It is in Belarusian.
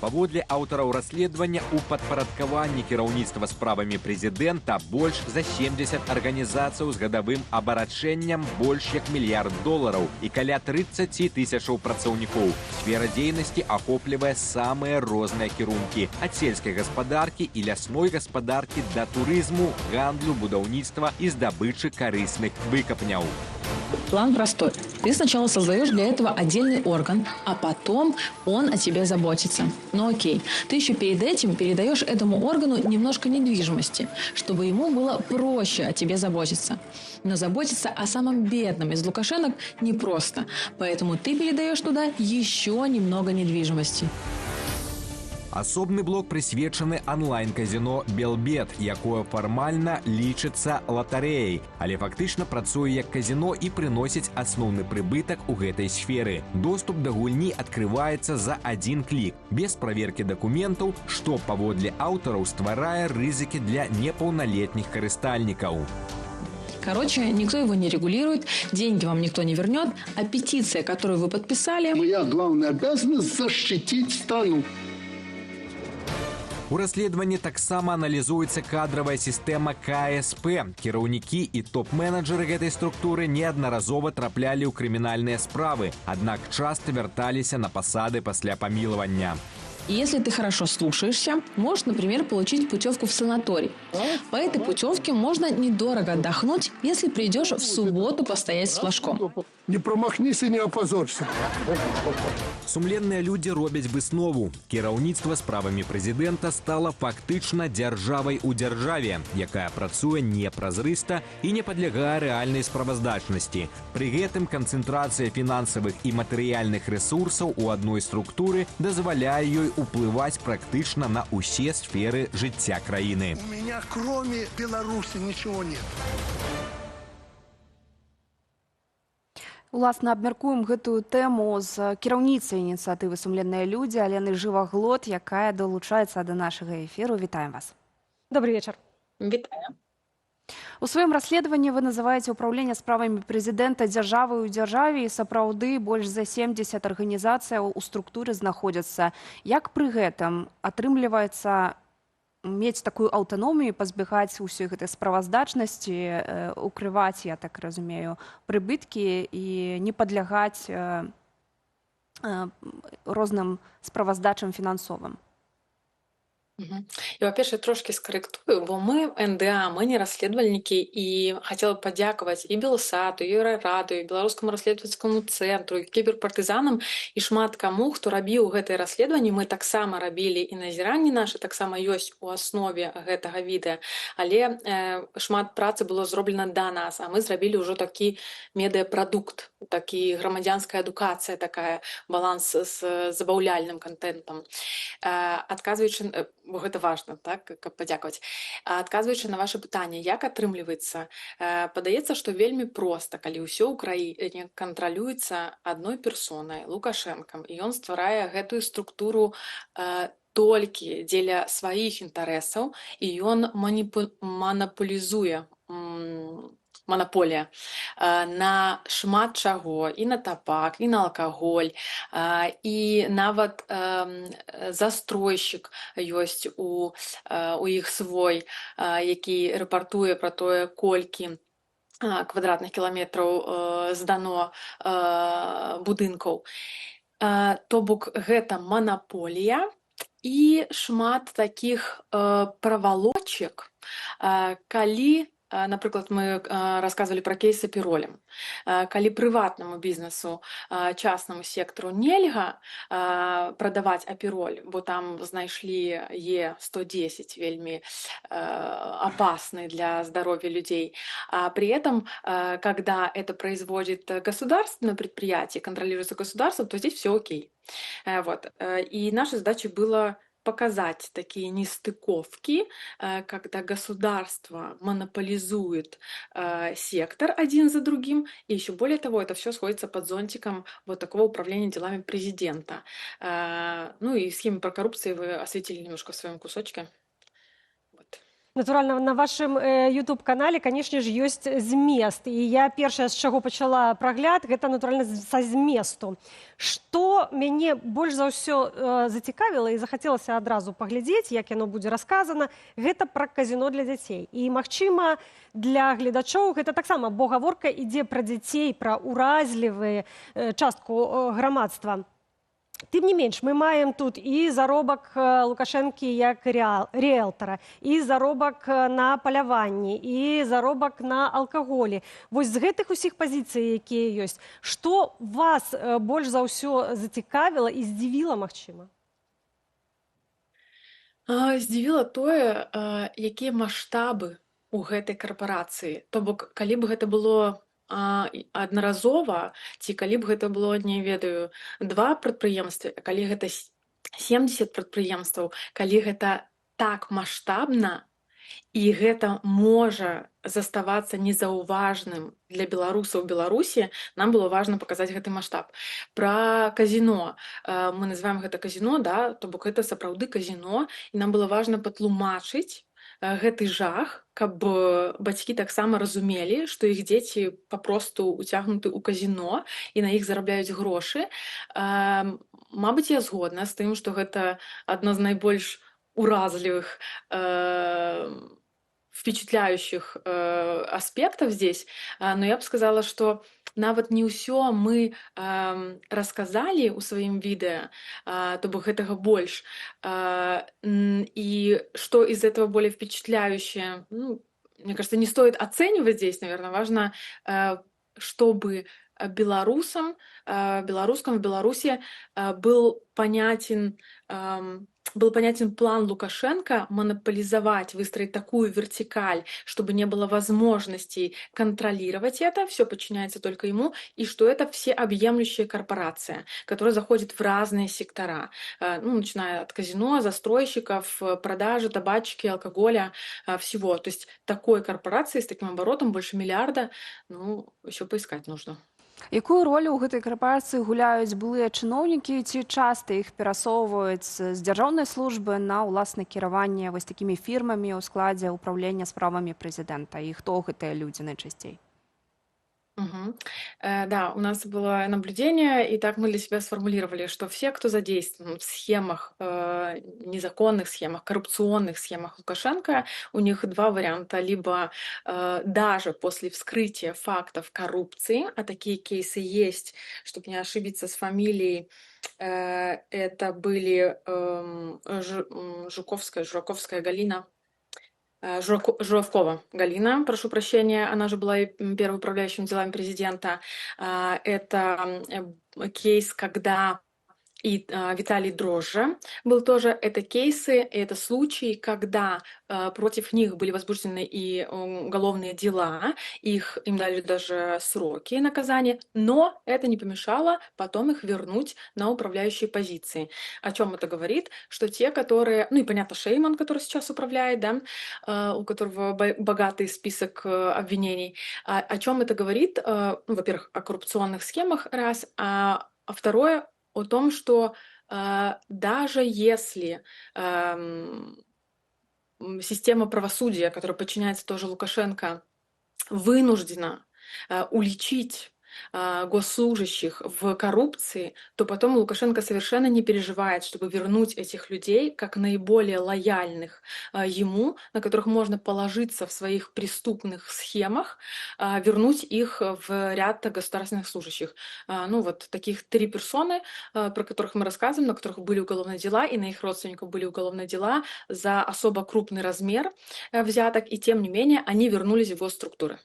Паводле аўтараў расследавання, у падпарадкаванні кіраўніцтва справамі прэзідэнта больш за 70 арганізацыяў з гадавым абарачэннем больш як $1 мільярд і каля 30 тысячаў працаўнікоў. Сфера дзейнасці ахоплівае самыя розныя кірункі – ад сельскай гаспадаркі і лясной гаспадаркі да турызму, гандлю, будаўніцтва і здабычы карысных выкапняў. План простой. Ты сначала создаешь для этого отдельный орган, а потом он о тебе заботится. Но окей, ты еще перед этим передаешь этому органу немножко недвижимости, чтобы ему было проще о тебе заботиться. Но заботиться о самом бедном из лукашенок непросто, поэтому ты передаешь туда еще немного недвижимости. Асобны блок прысвечаны онлайн-казино «Белбет», якое фармальна лічыцца латарэяй, але фактычна працуе як казино і прыносіць асноўны прыбытак у гэтай сферы. Доступ да гульні адкрываецца за один клік, без праверкі дакументаў, што паводле аўтараў стварае рызыкі для непаўналетніх карыстальнікаў. Короче, никто его не регулирует, деньги вам никто не вернет, а петиция, которую вы подписали... Моя главная обязанность – защитить страну. У расследаванні таксама аналізуецца кадравая сістэма КСП. Кіраўнікі і топ-менеджеры гэтай структуры неаднаразова траплялі ў крымінальныя справы, аднак часта вярталіся на пасады пасля памілавання. И если ты хорошо слушаешься, можешь, например, получить путевку в санаторий. По этой путевке можно недорого отдохнуть, если придешь в субботу постоять с флажком. Не промахнись и не опозорься. Сумленныя людзі робяць выснову. Кіраўніцтва справамі прэзідэнта стала фактычна дзяржавай у дзяржаве, якая працуе непразрыста і не падлягае рэальнай справаздачнасці. Пры гэтым канцэнтрацыя фінансавых і матэрыяльных рэсурсаў у адной структуры дазваляе ёй уплываць практычна на ўсе сферы жыцця краіны. У меня кроме Беларуси ничего нет. Уласна, абмяркуем гэтую тэму з кіраўніцай ініцыятывы «Сумленныя людзі» Алены Жываглот, якая далучаецца да нашага эфіру. Вітаем вас. Добрый вечер. Вітаем. У сваім расследаванні вы называеце ўпраўленне справамі прэзідэнта дзяржавай у дзяржаве, і сапраўды больш за 70 арганізацыяў у структуры знаходзяцца. Як пры гэтым атрымліваецца мець такую аўтаномію, пазбегаць усёй гэтай справаздачнасці, укрываць, я так разумею, прыбыткі і не падлягаць розным справаздачам фінансовым? І, па-першае, трошкі скарэктую, бо мы НДА, мы не расследавальнікі, і хацела падзякаваць і Белсату, і Еўрараду, і Беларускаму расследавацкаму цэнтру, і кіберпартызанам, і шмат каму, хто рабіў гэтае расследаванне. Мы таксама рабілі, і назіранні нашы таксама ёсць у аснове гэтага відэа, але шмат працы было зроблена да нас, а мы зрабілі ўжо такі медыапрадукт, такі грамадзянская адукацыя, такая баланс з забаўляльным кантэнтам. Адказваючы, бо гэта важна, так, каб падзякаваць. Адказваючы на ваше пытанне, як атрымліваецца, падаецца, што вельмі проста, калі ўсё ў краіне кантралюецца адной персонай, Лукашэнкам, і ён стварае гэтую структуру толькі дзеля сваіх інтарэсаў, і ён манапалізуе, монополія на шмат чаго, і на табак, і на алкаголь, і нават застройшчык ёсць у іх свой, які рэпартуе пра тое, колькі квадратных кіламетраў здано будынкаў. То бок гэта манаполія і шмат такіх правалочак, калі, напрыклад, мы расказвалі пра кейс з апіролем. Калі прыватнаму бізнесу, частнаму сектору нельга прадаваць апіроль, бо там знайшлі Е110, вельмі опасный для здоровья людей. А при этом, когда это производит государственное предприятие, контролируется государством, то здесь все окей. Вот. И наша задача была показать такие нестыковки, когда государство монополизует сектор один за другим, и еще более того, это все сходится под зонтиком вот такого управления делами президента. Ну и схему про коррупцию вы осветили немножко в своем кусочке. Вот. Натуральна, на вашым YouTube-канале, канешне ж, ёсць змест. І я першае, з чаго пачала прагляд, гэта, натуральна, са зместу. Што мяне больш за ўсё зацікавіла і захацелася адразу паглядзець, як яно будзе расказана, гэта пра казіно для дзяцей. І, магчыма, для гледачоў гэта таксама, бо гаворка ідзе пра дзяцей, пра уразлівую частку грамадства. Тым не менш, мы маем тут і заробак Лукашэнкі як рыэлтара, і заробак на паляванні, і заробак на алкаголі. Вось з гэтых усіх пазіцый, якія ёсць, што вас больш за ўсё зацікавіла і здзівіла, магчыма? Здзівіла тое, якія маштабы ў гэтай карпарацыі. То бок, калі б гэта было аднаразова, ці калі б гэта было, не ведаю, 2 прадпрыемствы, а калі гэта 70 прадпрыемстваў, калі гэта так маштабна, і гэта можа заставацца незаўважным для беларусаў Беларусі, нам было важна паказаць гэты маштаб. Пра казіно. Мы называем гэта казіно, да? То бок гэта сапраўды казіно, і нам было важна патлумачыць гэты жах, каб бацькі таксама разумелі, што іх дзеці папросту ўцягнуты ў казіно і на іх зарабляюць грошы. Мабыць, я згодна з тым, што гэта адно з найбольш уразливых, впечатляющих аспектов здесь, но я бы сказала, что нават не ўсё мы расказалі ў сваім відэа, то бок гэтага больш. И что из этого более впечатляющее, ну, мне кажется, не стоит оценивать здесь, наверное, важно, чтобы белорусам, белорусским в Беларуси был понятен план Лукашенко монополизовать, выстроить такую вертикаль, чтобы не было возможностей контролировать это, все подчиняется только ему, и что это всеобъемлющая корпорация, которая заходит в разные сектора, ну, начиная от казино, застройщиков, продажи, табачки, алкоголя, всего. То есть такой корпорации с таким оборотом больше миллиарда, ну, еще поискать нужно. Якую ролю ў гэтай карпорацыі гуляюць былыя чыноўнікі, ці часта іх перасоўваюць з дзяржаўнай службы на ўласнае кіраванне вось такімі фірмамі ў складзе ўпраўлення справамі прэзідэнта, і хто гэтыя людзі найчасцей? Да, у нас было наблюдение, и так мы для себя сформулировали, что все, кто задействован в схемах, незаконных схемах, коррупционных схемах Лукашенко, у них 2 варианта. Либо даже после вскрытия фактов коррупции, а такие кейсы есть, чтобы не ошибиться с фамилией, это были Жураковская Галина, Журавкова Галина, прошу прощения, она же была и первой управляющим делами президента. Это кейс, когда и Виталий Дрожжа был тоже. Это кейсы, это случаи, когда против них были возбуждены и уголовные дела, им дали даже сроки наказания, но это не помешало потом их вернуть на управляющие позиции. О чем это говорит? Что те, которые, ну и понятно, Шейман, который сейчас управляет, да, у которого богатый список обвинений. О чем это говорит? Ну, во-первых, о коррупционных схемах, раз, а второе, о том, что даже если система правосудия, которая подчиняется тоже Лукашенко, вынуждена уличить госслужащих в коррупции, то потом Лукашенко совершенно не переживает, чтобы вернуть этих людей как наиболее лояльных ему, на которых можно положиться в своих преступных схемах, вернуть их в ряд государственных служащих. Ну вот таких 3 персоны, про которых мы рассказываем, на которых были уголовные дела, и на их родственников были уголовные дела за особо крупный размер взяток, и тем не менее они вернулись в госструктуры.